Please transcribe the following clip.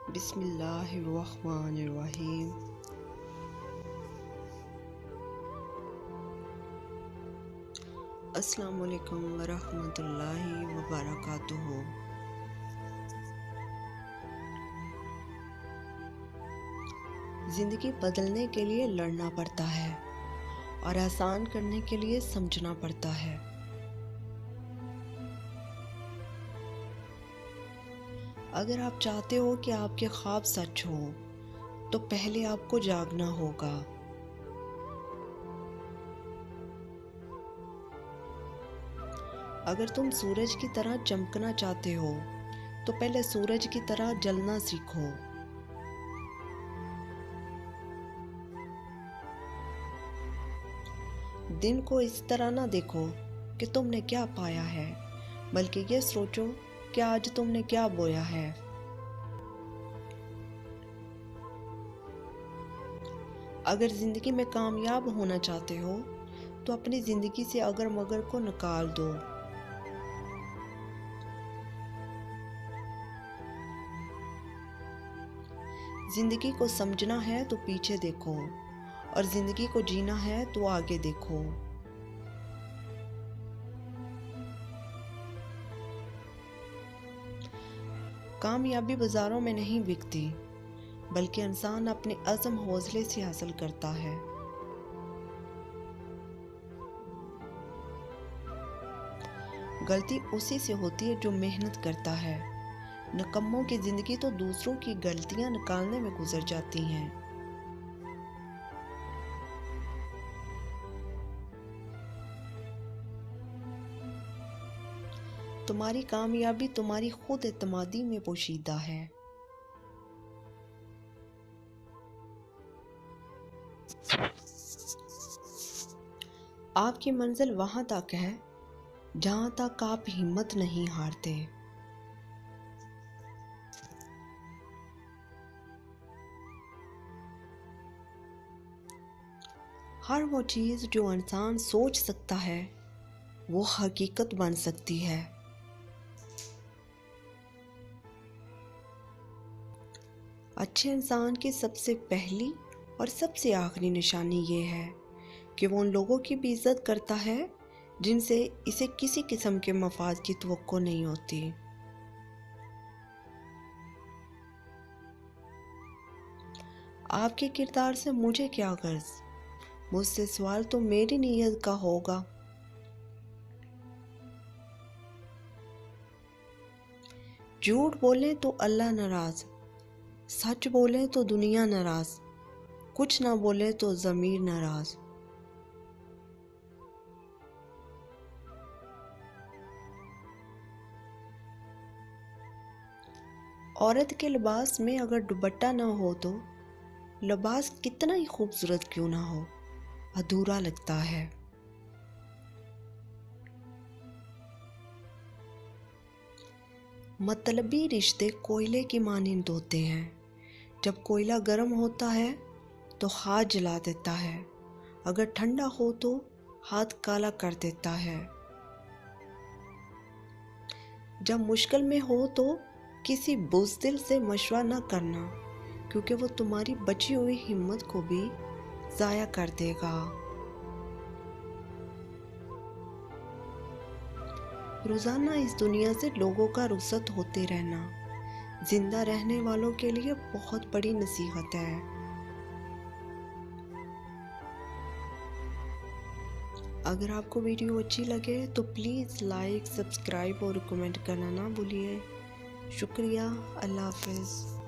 बिस्मिल्लाहिर्रहमानिर्रहीम। अस्सलामुअलैकुम वरहमतुल्लाहि वबरकातुहू। ज़िंदगी बदलने के लिए लड़ना पड़ता है और आसान करने के लिए समझना पड़ता है। अगर आप चाहते हो कि आपके ख्वाब सच हो तो पहले आपको जागना होगा। अगर तुम सूरज की तरह चमकना चाहते हो तो पहले सूरज की तरह जलना सीखो। दिन को इस तरह ना देखो कि तुमने क्या पाया है, बल्कि ये सोचो कि आज तुमने क्या बोया है। अगर जिंदगी में कामयाब होना चाहते हो तो अपनी जिंदगी से अगर मगर को निकाल दो। जिंदगी को समझना है तो पीछे देखो और जिंदगी को जीना है तो आगे देखो। कामयाबी बाजारों में नहीं बिकती, बल्कि इंसान अपने अज़म हौसले से हासिल करता है। गलती उसी से होती है जो मेहनत करता है। निकम्मों की जिंदगी तो दूसरों की गलतियां निकालने में गुजर जाती हैं। तुम्हारी कामयाबी तुम्हारी खुद एतमादी में पोशीदा है। आपकी मंजिल वहां तक है जहां तक आप हिम्मत नहीं हारते। हर वो चीज जो इंसान सोच सकता है वो हकीकत बन सकती है। अच्छे इंसान की सबसे पहली और सबसे आखिरी निशानी ये है कि वो उन लोगों की भी इज्जत करता है जिनसे इसे किसी किस्म के मफाद की तवक्को नहीं होती। आपके किरदार से मुझे क्या गर्ज, मुझसे सवाल तो मेरी नीयत का होगा। झूठ बोले तो अल्लाह नाराज, सच बोले तो दुनिया नाराज, कुछ ना बोले तो ज़मीर नाराज। औरत के लिबास में अगर दुपट्टा ना हो तो लिबास कितना ही खूबसूरत क्यों ना हो, अधूरा लगता है। मतलबी रिश्ते कोयले की मानिंद होते हैं। जब कोयला गर्म होता है तो हाथ जला देता है, अगर ठंडा हो तो हाथ काला कर देता है। जब मुश्किल में हो तो किसी बुज़दिल से मशवरा न करना, क्योंकि वो तुम्हारी बची हुई हिम्मत को भी ज़ाया कर देगा। रोज़ाना इस दुनिया से लोगों का रुखसत होते रहना जिंदा रहने वालों के लिए बहुत बड़ी नसीहत है। अगर आपको वीडियो अच्छी लगे तो प्लीज़ लाइक, सब्सक्राइब और कमेंट करना ना भूलिए। शुक्रिया। अल्लाह हाफ़िज़।